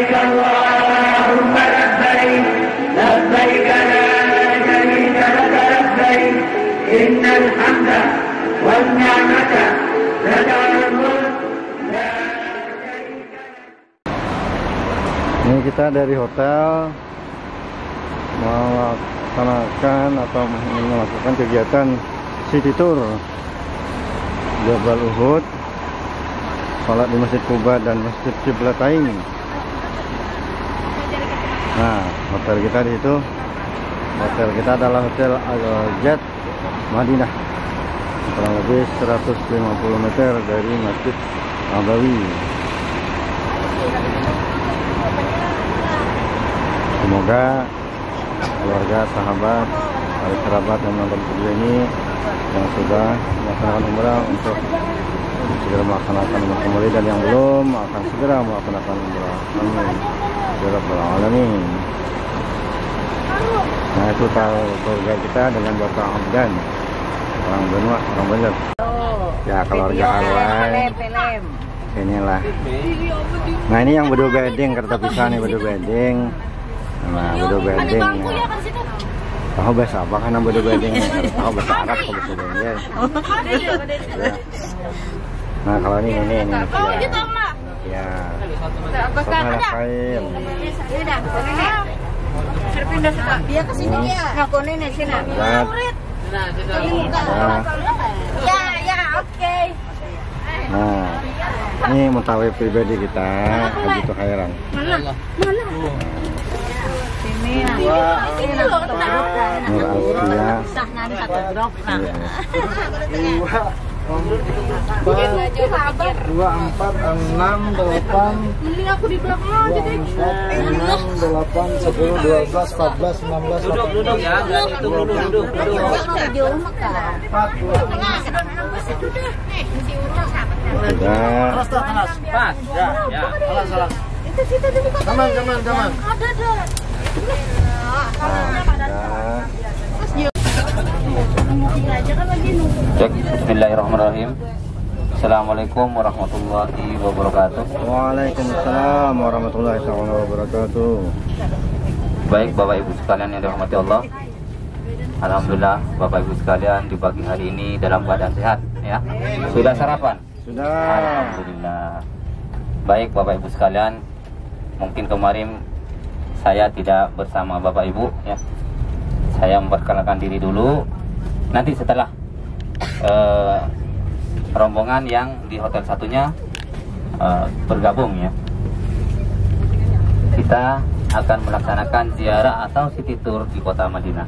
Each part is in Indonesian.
لبيك اللهم لبيك لبيك لا شريك لك لبيك إن الحمد والنعمة لك الملك لا شريك لك. Ini kita dari hotel melaksanakan atau melakukan kegiatan city tour Jabal Uhud, sholat di Masjid Quba dan Masjid Qiblatain. Nah, hotel kita di situ. Hotel kita adalah Hotel Al-Jad Madinah, kurang lebih 150 meter dari Masjid Nabawi. Semoga keluarga, sahabat, para kerabat yang menonton video ini yang sudah melaksanakan umrah untuk segera melaksanakan umrah kembali, dan yang belum akan segera melaksanakan umrah. Amin ya rabbal alamin. Nah, itu keluarga kita dengan Bapak Abdan, orang Benua, orang Bener. Ya, keluarga Arwah. Inilah. Nah, ini yang bedo bedeng, kereta pisah nih, bedo bedeng. Nah, bedo bedeng. Tahu bahasa apa kan bedo bedeng? Tahu bahasa Arab, tahu bahasa Inggris. Nah, kalau ini ya. Sama kain. Dia ke sini ya. Ngaku ini sini. Ya, oke. Nah, ini mutawif pribadi kita, begitu khairan. Mana? Sini. Nur Alfia. Nanti satu drop. Dua, 4, 6, 8. Ini aku di belakang aja deh. 6, 8, 10, 12, 14, 16. Duduk ya, duduk. Jauh makan. Sudah. Pas, ya. Salah. Itu dulu kok. Gaman. Ada. Cek, bismillahirrahmanirrahim. Assalamualaikum warahmatullahi wabarakatuh. Waalaikumsalam warahmatullahi wabarakatuh. Baik Bapak Ibu sekalian yang dirahmati Allah, alhamdulillah Bapak Ibu sekalian di pagi hari ini dalam keadaan sehat ya. Sudah sarapan? Sudah. Alhamdulillah. Baik Bapak Ibu sekalian, mungkin kemarin saya tidak bersama Bapak Ibu ya. Saya memperkenalkan diri dulu. Nanti setelah rombongan yang di hotel satunya bergabung ya, kita akan melaksanakan ziarah atau city tour di kota Madinah.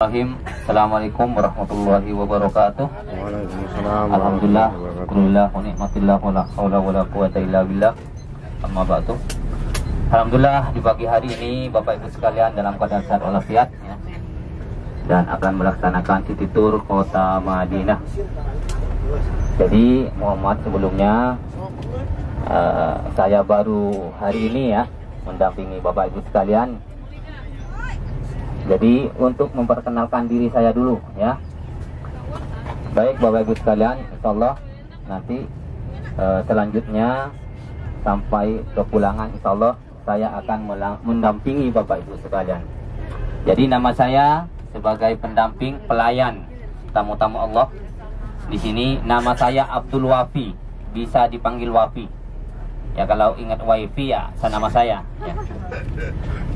Assalamualaikum warahmatullahi wabarakatuh. Waalaikumsalam. Alhamdulillah, alhamdulillah, wa ni'matillah, wa la haula wa la quwata illa billah. Amma ba'du. Alhamdulillah, di pagi hari ini Bapak Ibu sekalian dalam keadaan sehat walafiat ya, dan akan melaksanakan city tour kota Madinah. Jadi Muhammad sebelumnya saya baru hari ini ya mendampingi Bapak Ibu sekalian. Jadi untuk memperkenalkan diri saya dulu ya. Baik Bapak Ibu sekalian, insyaallah nanti selanjutnya sampai kepulangan insyaallah saya akan mendampingi Bapak Ibu sekalian. Jadi nama saya sebagai pendamping pelayan tamu-tamu Allah. Di sini nama saya Abdul Wafi, bisa dipanggil Wafi. Ya kalau ingat Wifi ya nama saya. Ya.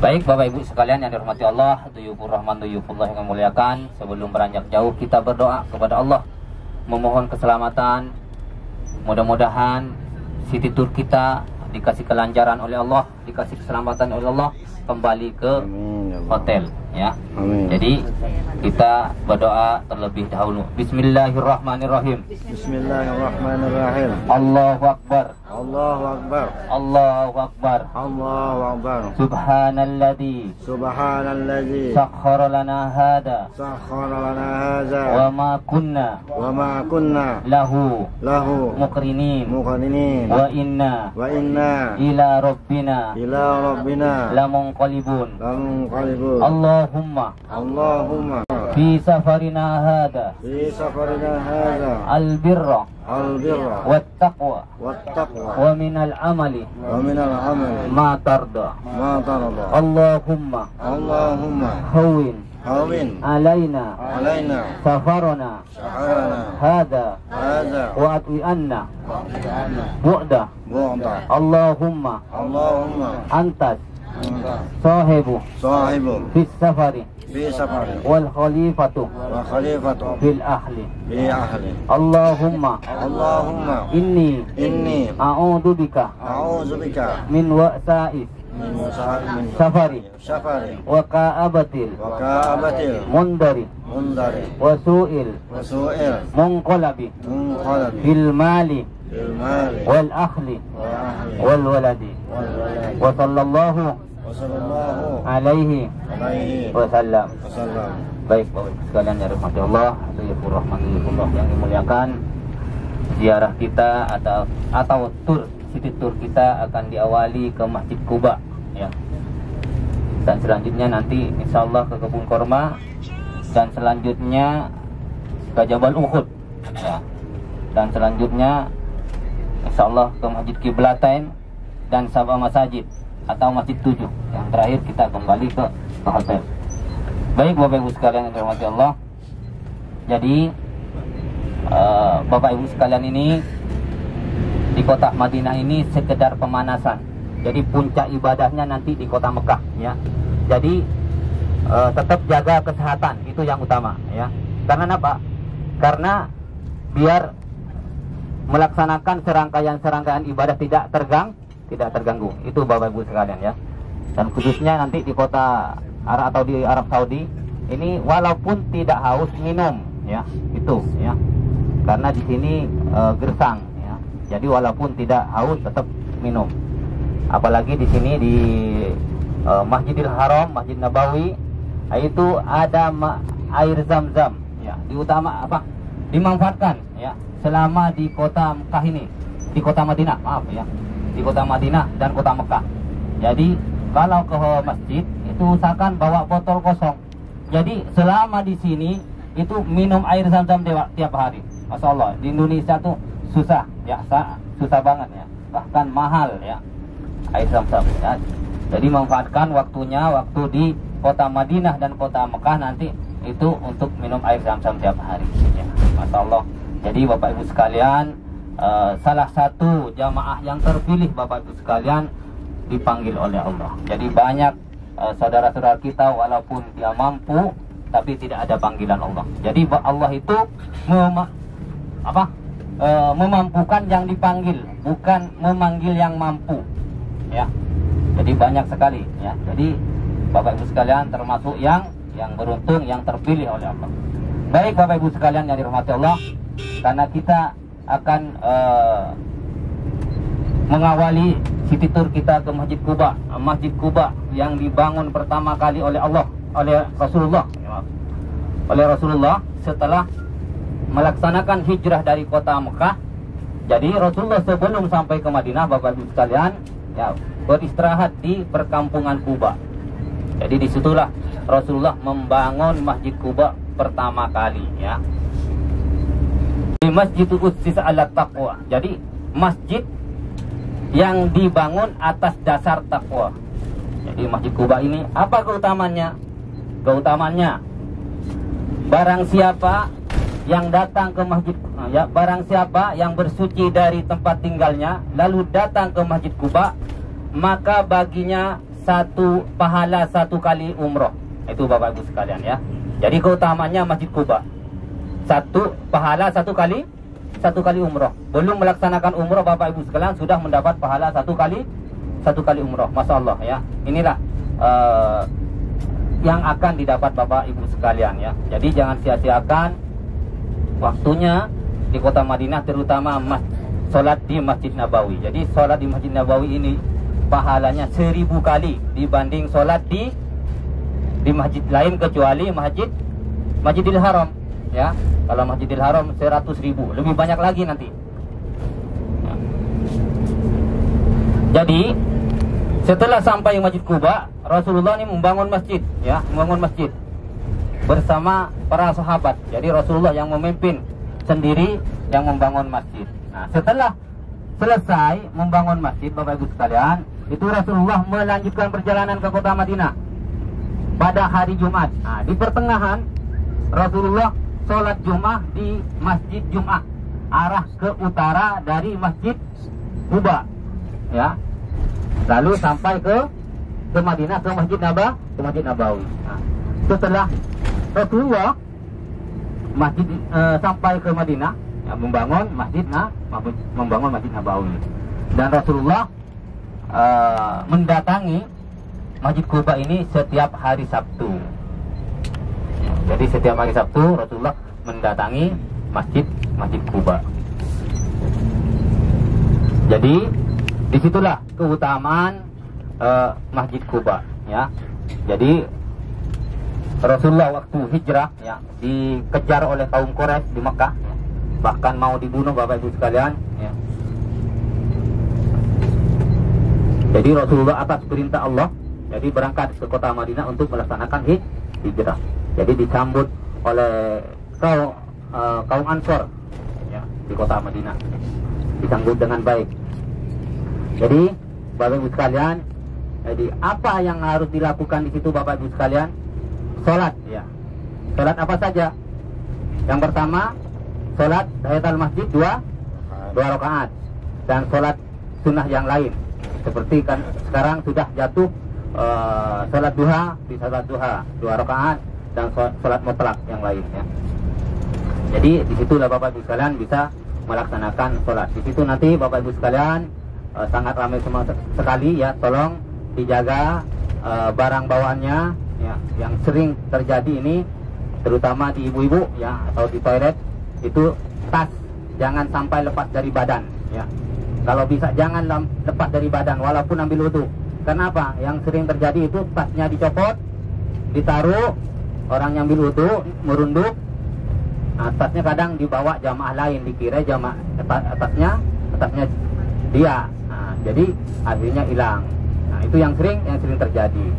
Baik Bapak Ibu sekalian yang dirahmati Allah, Duyufur Rahman, Duyufullah yang memuliakan. Sebelum beranjak jauh kita berdoa kepada Allah, memohon keselamatan. Mudah-mudahan city tour kita dikasih kelancaran oleh Allah, dikasih keselamatan oleh Allah, kembali ke hotel ya. Amin. Jadi kita berdoa terlebih dahulu. Bismillahirrahmanirrahim. Bismillahirrahmanirrahim. Allahu Akbar. Allahu Akbar. Allahu Akbar. Allahu Akbar. Subhanalladzi sakhkhara lana hada wa ma kunna lahu muqrinin wa inna ila rabbina lamunqalibun. Allahumma في سفرنا هذا في سفرنا هذا البر البر والتقوى والتقوى ومن العمل ومن العمل ما ترضى ما ترضى اللهم اللهم هون هون علينا علينا سفرنا سفرنا هذا هذا وأطوي عنا بعده بعدا اللهم اللهم أنت أنت صاحب صاحب في السفر في سفر والخليفة وخليفة في الأهل في أهل اللهم اللهم إني أعوذ بك أعوذ بك من وأساء من سفر سفر وكآبة وكآبة المنذر منذر وسوء وسوء المنقلب منقلب في المال في المال والأهل والأهل والولد وصلى الله وصلى الله عليه عليه wasallam. وسلم. Baik Bapak Ibu sekalian yang dirahmati Allah, rahmatullah yang dimuliakan, ziarah kita atau city tour kita akan diawali ke Masjid Quba ya. Dan selanjutnya nanti insyaallah ke Kebun Korma dan selanjutnya ke Jabal Uhud ya. Dan selanjutnya insyaallah ke Masjid Qiblatain dan Sabah Masajid atau Masjid 7. Yang terakhir kita kembali ke hotel. Baik Bapak Ibu sekalian yang dirahmati Allah. Jadi Bapak Ibu sekalian ini di kota Madinah ini sekedar pemanasan. Jadi puncak ibadahnya nanti di kota Mekah ya. Jadi tetap jaga kesehatan, itu yang utama ya. Karena apa? Karena biar melaksanakan serangkaian ibadah tidak terganggu. Itu Bapak Ibu sekalian ya. Dan khususnya nanti di kota Arab atau di Arab Saudi ini walaupun tidak haus minum ya, itu ya. Karena di sini gersang ya. Jadi walaupun tidak haus tetap minum. Apalagi di sini di Masjidil Haram, Masjid Nabawi itu ada air Zam-Zam ya. Dimanfaatkan ya selama di kota Mekah ini, di kota Madinah, maaf ya. Di kota Madinah dan kota Mekah. Jadi kalau ke masjid itu usahakan bawa botol kosong. Jadi selama di sini itu minum air Zam-Zam tiap hari. Masya Allah, di Indonesia tuh susah ya, susah banget ya, bahkan mahal ya air Zam-Zam ya. Jadi manfaatkan waktu di kota Madinah dan kota Mekah nanti itu untuk minum air Zam-Zam tiap hari ya. Masya Allah. Jadi Bapak Ibu sekalian, salah satu jamaah yang terpilih Bapak Ibu sekalian dipanggil oleh Allah. Jadi banyak saudara-saudara kita walaupun dia mampu tapi tidak ada panggilan Allah. Jadi Allah itu memampukan yang dipanggil, bukan memanggil yang mampu ya. Jadi banyak sekali ya. Jadi Bapak Ibu sekalian termasuk yang beruntung, yang terpilih oleh Allah. Baik Bapak Ibu sekalian yang dirahmati Allah, karena kita akan mengawali city tour kita ke Masjid Quba. Masjid Quba yang dibangun pertama kali oleh Rasulullah setelah melaksanakan hijrah dari kota Mekah. Jadi Rasulullah sebelum sampai ke Madinah Bapak Ibu sekalian ya beristirahat di perkampungan Quba. Jadi disitulah Rasulullah membangun Masjid Quba pertama kali ya. Di Masjid Utsisa ala Taqwa. Jadi masjid yang dibangun atas dasar takwa. Jadi Masjid Quba ini apa keutamannya? Keutamannya barang siapa yang datang ke masjid ya, barang siapa yang bersuci dari tempat tinggalnya lalu datang ke Masjid Quba, maka baginya pahala 1 kali umroh. Itu Bapak Ibu sekalian ya. Jadi keutamannya Masjid Quba, pahala 1 kali umroh. Belum melaksanakan umroh Bapak Ibu sekalian sudah mendapat pahala 1 kali umroh. Masya Allah ya. Inilah yang akan didapat Bapak Ibu sekalian ya. Jadi jangan sia-siakan waktunya di kota Madinah, terutama sholat di Masjid Nabawi. Jadi sholat di Masjid Nabawi ini pahalanya 1000 kali dibanding sholat di masjid lain kecuali Masjidil Haram ya. Kalau Masjidil Haram 100.000, lebih banyak lagi nanti ya. Jadi setelah sampai Masjid Quba, Rasulullah ini membangun masjid ya, membangun masjid. bersama para sahabat. Jadi Rasulullah yang memimpin sendiri yang membangun masjid. Nah, setelah selesai membangun masjid, Bapak Ibu sekalian, itu Rasulullah melanjutkan perjalanan ke kota Madinah pada hari Jumat. Nah, di pertengahan Rasulullah sholat Jumat di Masjid Jumat, arah ke utara dari Masjid Quba, ya. Lalu sampai ke Madinah, ke Masjid Nabawi. Nah, setelah Rasulullah sampai ke Madinah, ya, membangun Masjid Nabawi, dan Rasulullah mendatangi Masjid Quba ini setiap hari Sabtu. Jadi setiap hari Sabtu Rasulullah mendatangi Masjid Quba. Jadi disitulah keutamaan Masjid Quba, ya. Jadi Rasulullah waktu hijrah, ya, dikejar oleh kaum Quraisy di Mekah, ya, bahkan mau dibunuh, Bapak Ibu sekalian, ya. Jadi Rasulullah atas perintah Allah, jadi berangkat ke kota Madinah untuk melaksanakan hijrah. Jadi disambut oleh kaum Ansor, ya, di kota Madinah, disambut dengan baik. Jadi Bapak Ibu sekalian, jadi apa yang harus dilakukan di situ, Bapak Ibu sekalian? Sholat, ya. Sholat apa saja? Yang pertama, sholat tahiyatul masjid 2 rakaat, dan sholat sunnah yang lain. Seperti kan sekarang sudah jatuh sholat duha, di sholat duha 2 rakaat, dan sholat mutlak yang lain, ya. Jadi disitulah Bapak Ibu sekalian bisa melaksanakan sholat. Di situ nanti Bapak Ibu sekalian sangat ramai sekali, ya. Tolong dijaga barang bawaannya, ya, yang sering terjadi ini, terutama di ibu-ibu, ya, atau di toilet, itu tas jangan sampai lepas dari badan, ya. Kalau bisa jangan lepas dari badan walaupun ambil wudu. Kenapa? Yang sering terjadi itu tasnya dicopot, ditaruh, orang yang ambil wudu merunduk, nah, tasnya kadang dibawa jamaah lain, dikira jamaah atasnya dia, nah, jadi akhirnya hilang. Nah, itu yang sering terjadi.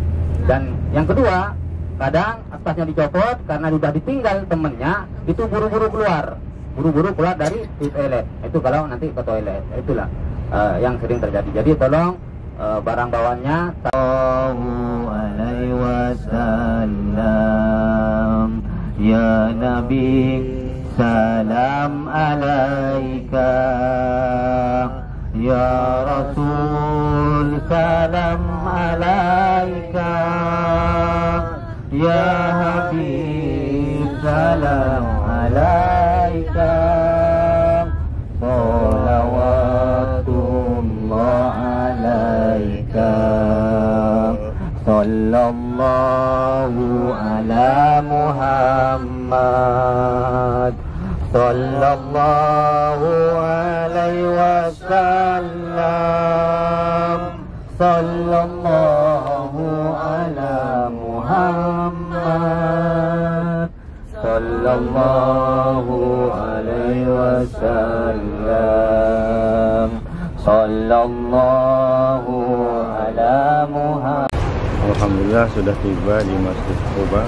Dan yang kedua, kadang tasnya dicopot karena sudah ditinggal temennya, itu buru-buru keluar dari toilet. Itu kalau nanti ke toilet, itulah yang sering terjadi. Jadi tolong barang bawaannya. Sallallahu alaihi wasallam, ya Nabi, salam alaika, ya Rasul, salam alaika, ya Habib, salam alaika, salawatullah alaika, sallallahu ala Muhammad, sallallahu alaihi wasallam, sallallahu ala Muhammad, sallallahu alaihi wasallam, sallallahu ala Muhammad. Alhamdulillah sudah tiba di Masjid Quba,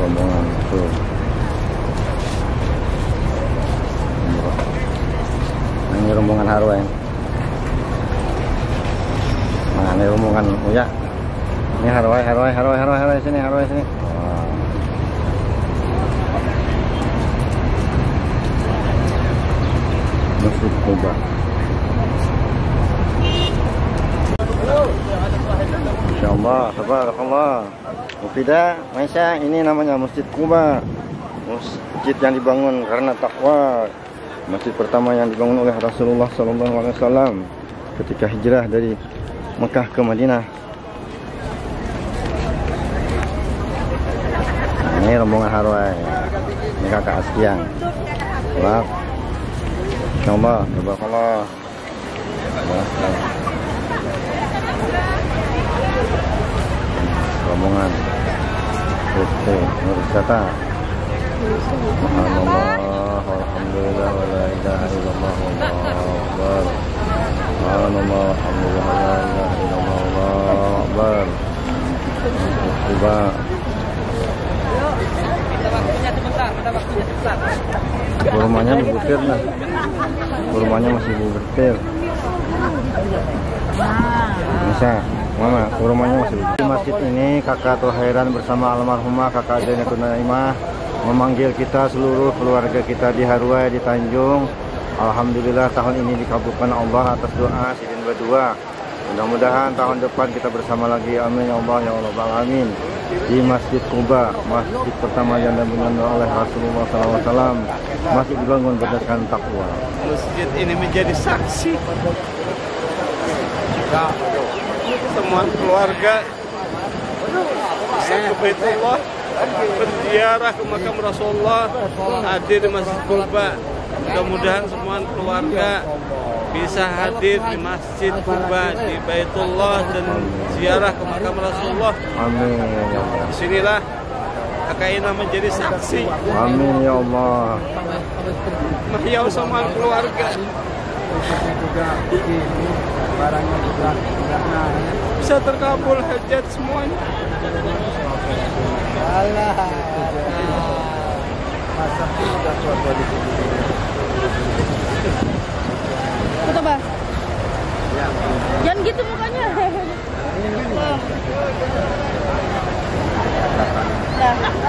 rombongan tuh. Ini rombongan Harway. Nah, ini rombongan Uya. Ini Harway sini, Harway sini. Wow. Masjid Quba. Insyaallah, tabarakallah. Mufidah, Maisha, ini namanya Masjid Quba. Masjid yang dibangun karena takwa. Masjid pertama yang dibangun oleh Rasulullah SAW ketika hijrah dari Mekah ke Madinah. Nah, ini rombongan Harway. Ini kakak Askiang. Salam. Insyaallah, tabarakallah. Rombongan Oke, Nurwisata. Subhanallah, alhamdulillah, wa la ilaha illallah, wallahu akbar. Subhanallah, alhamdulillah, wa la ilaha illallah, wallahu akbar. Coba mampir. Bisa. Mama, rumahnya masih di masjid ini. Kakak Tohairan bersama almarhumah Kakak Zainatul Naimah memanggil kita seluruh keluarga kita di Harway di Tanjung. Alhamdulillah tahun ini dikabulkan Allah atas doa sidin berdua. Mudah-mudahan tahun depan kita bersama lagi. Amin ya Allah ya Allah amin. Di Masjid Quba, masjid pertama yang dibangun oleh Rasulullah SAW. Masjid dibangun berdasarkan takwa. Masjid ini menjadi saksi. Semua keluarga bisa ke Baitullah, berziarah ke makam Rasulullah, hadir di Masjid Quba. Mudah-mudahan semua keluarga bisa hadir di Masjid Quba, di Baitullah, dan ziarah ke makam Rasulullah. Amin. Disinilah Kakak Ina menjadi saksi. Amin ya Allah. Mahyau sama keluarga. Bisa terkabul hajat semuanya. Coba. Jangan gitu mukanya. Dah.